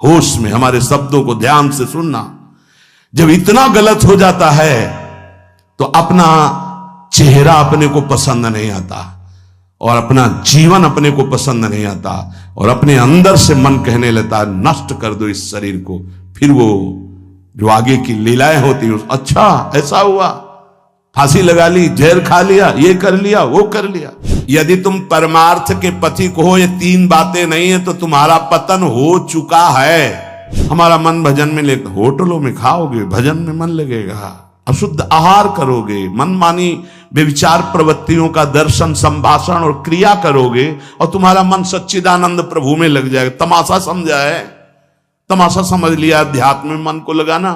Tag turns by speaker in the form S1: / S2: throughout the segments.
S1: होश में हमारे शब्दों को ध्यान से सुनना। जब इतना गलत हो जाता है तो अपना चेहरा अपने को पसंद नहीं आता और अपना जीवन अपने को पसंद नहीं आता और अपने अंदर से मन कहने लगता है नष्ट कर दो इस शरीर को। फिर वो जो आगे की लीलाएं होती है, अच्छा ऐसा हुआ, फांसी लगा ली, जहर खा लिया, ये कर लिया, वो कर लिया। यदि तुम परमार्थ के पथिक हो, ये तीन बातें नहीं है तो तुम्हारा पतन हो चुका है। हमारा मन भजन में लेकर, होटलों में खाओगे, भजन में मन लगेगा, अशुद्ध आहार करोगे, मनमानी व्यभिचार प्रवृत्तियों का दर्शन, संभाषण और क्रिया करोगे और तुम्हारा मन सच्चिदानंद प्रभु में लग जाएगा। तमाशा समझा है, तमाशा समझ लिया अध्यात्म में मन को लगाना।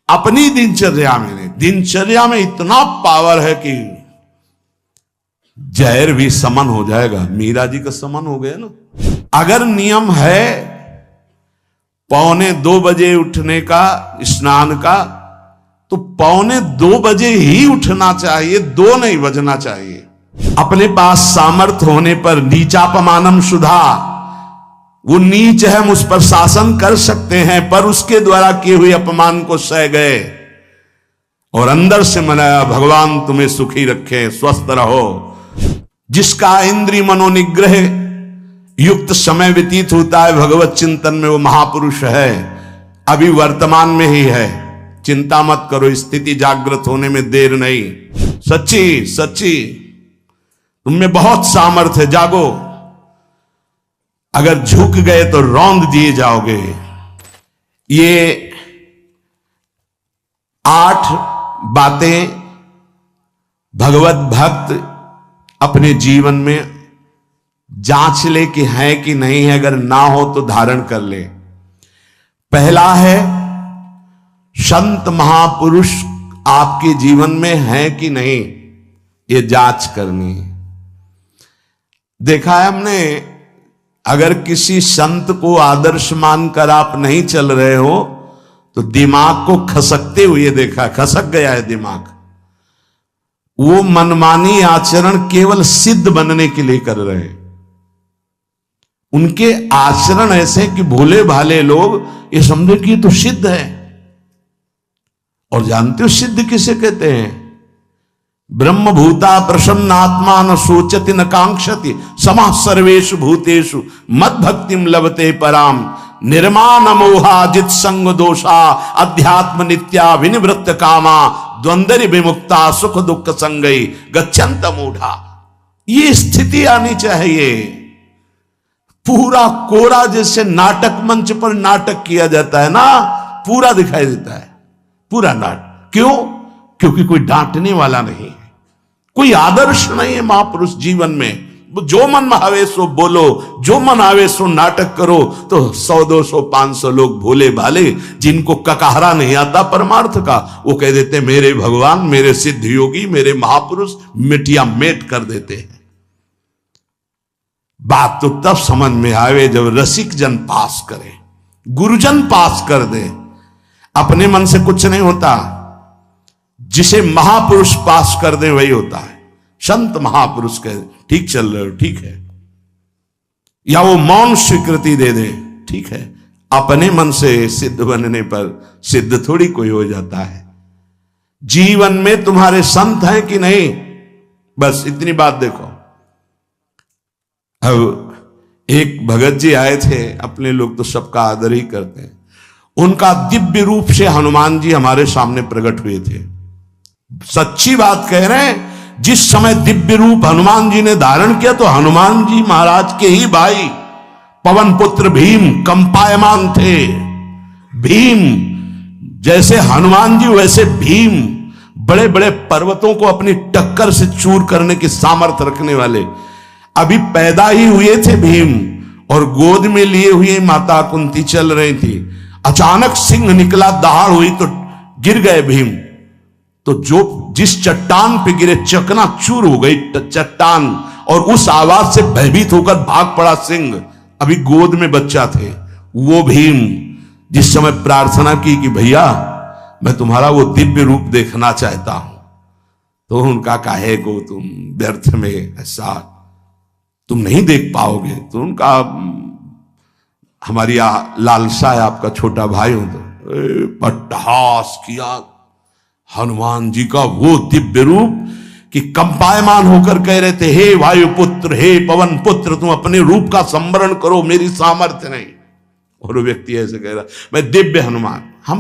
S1: अपनी दिनचर्या में इतना पावर है कि जहर भी समन हो जाएगा। मीरा जी का समन हो गया ना। अगर नियम है 1:45 बजे उठने का, स्नान का, तो 1:45 बजे ही उठना चाहिए, 2 नहीं बजना चाहिए। अपने पास सामर्थ्य होने पर नीचापमानम सुधा, वो नीच है, हम उस पर शासन कर सकते हैं, पर उसके द्वारा किए हुए अपमान को सह गए और अंदर से मनाया भगवान तुम्हें सुखी रखे, स्वस्थ रहो। जिसका इंद्रिय मनोनिग्रह युक्त समय व्यतीत होता है भगवत चिंतन में, वो महापुरुष है, अभी वर्तमान में ही है। चिंता मत करो, स्थिति जागृत होने में देर नहीं। सच्ची सच्ची तुम में बहुत सामर्थ्य है, जागो। अगर झुक गए तो रौंद दिए जाओगे। ये 8 बातें भगवत भक्त अपने जीवन में जांच ले कि है कि नहीं है, अगर ना हो तो धारण कर ले। पहला है, संत महापुरुष आपके जीवन में है कि नहीं, ये जांच करनी है। देखा है हमने, अगर किसी संत को आदर्श मानकर आप नहीं चल रहे हो तो दिमाग को खसकते हुए देखा, खसक गया है दिमाग। वो मनमानी आचरण केवल सिद्ध बनने के लिए कर रहे हैं। उनके आचरण ऐसे कि भोले भाले लोग ये समझे कि ये तो सिद्ध है। और जानते हो सिद्ध किसे कहते हैं? ब्रह्म भूता प्रसन्नात्मा न सोचति न कांक्षति समः सर्वेषु भूतेषु मद भक्तिम लभते पराम निर्माण मोहाजित संग दोषा अध्यात्म नित्या विनिवृत्त कामा द्वंद्व विमुक्ता सुख दुख संगई गच्छन्त मूढ़ा। ये स्थिति आनी चाहिए। पूरा कोरा जैसे नाटक मंच पर नाटक किया जाता है ना, पूरा दिखाई देता है, पूरा नाटक। क्यों? क्योंकि कोई डांटने वाला नहीं है, कोई आदर्श नहीं है महापुरुष जीवन में। जो मन में आवे सो बोलो, जो मन आवे सो नाटक करो, तो 100 200 500 लोग भोले भाले जिनको ककहरा नहीं आता परमार्थ का, वो कह देते मेरे भगवान, मेरे सिद्ध योगी, मेरे महापुरुष मिटिया मेट कर देते हैं। बात तो तब समझ में आवे जब रसिक जन पास करे, गुरुजन पास कर दे। अपने मन से कुछ नहीं होता, जिसे महापुरुष पास कर दे वही होता है। संत महापुरुष कहे ठीक चल रहे हो, ठीक है, या वो मौन स्वीकृति दे दे, ठीक है। अपने मन से सिद्ध बनने पर सिद्ध थोड़ी कोई हो जाता है। जीवन में तुम्हारे संत हैं कि नहीं, बस इतनी बात देखो। अब एक भगत जी आए थे, अपने लोग तो सबका आदर ही करते हैं। उनका दिव्य रूप से हनुमान जी हमारे सामने प्रकट हुए थे। सच्ची बात कह रहे हैं, जिस समय दिव्य रूप हनुमान जी ने धारण किया तो हनुमान जी महाराज के ही भाई पवन पुत्र भीम कंपायमान थे। भीम जैसे हनुमान जी वैसे भीम, बड़े बड़े पर्वतों को अपनी टक्कर से चूर करने की सामर्थ्य रखने वाले। अभी पैदा ही हुए थे भीम और गोद में लिए हुए माता कुंती चल रही थी। अचानक सिंह निकला, दहाड़ हुई तो गिर गए भीम। तो जिस चट्टान पे गिरे चकना चूर हो गई चट्टान, और उस आवाज से भयभीत होकर भाग पड़ा सिंह। अभी गोद में बच्चा थे। वो भीम जिस समय प्रार्थना की कि भैया मैं तुम्हारा वो दिव्य रूप देखना चाहता हूं, तो उनका काहे को तुम व्यर्थ में ऐसा तुम नहीं देख पाओगे। तो उनका हमारी लालसा है आपका छोटा भाई हूं तो पट्टहास किया हनुमान जी का वो दिव्य रूप कि कंपायमान होकर कह रहे थे, हे वायुपुत्र, हे पवन पुत्र, तुम अपने रूप का संवरण करो, मेरी सामर्थ्य नहीं। और वो व्यक्ति ऐसे कह रहा, मैं दिव्य हनुमान। हम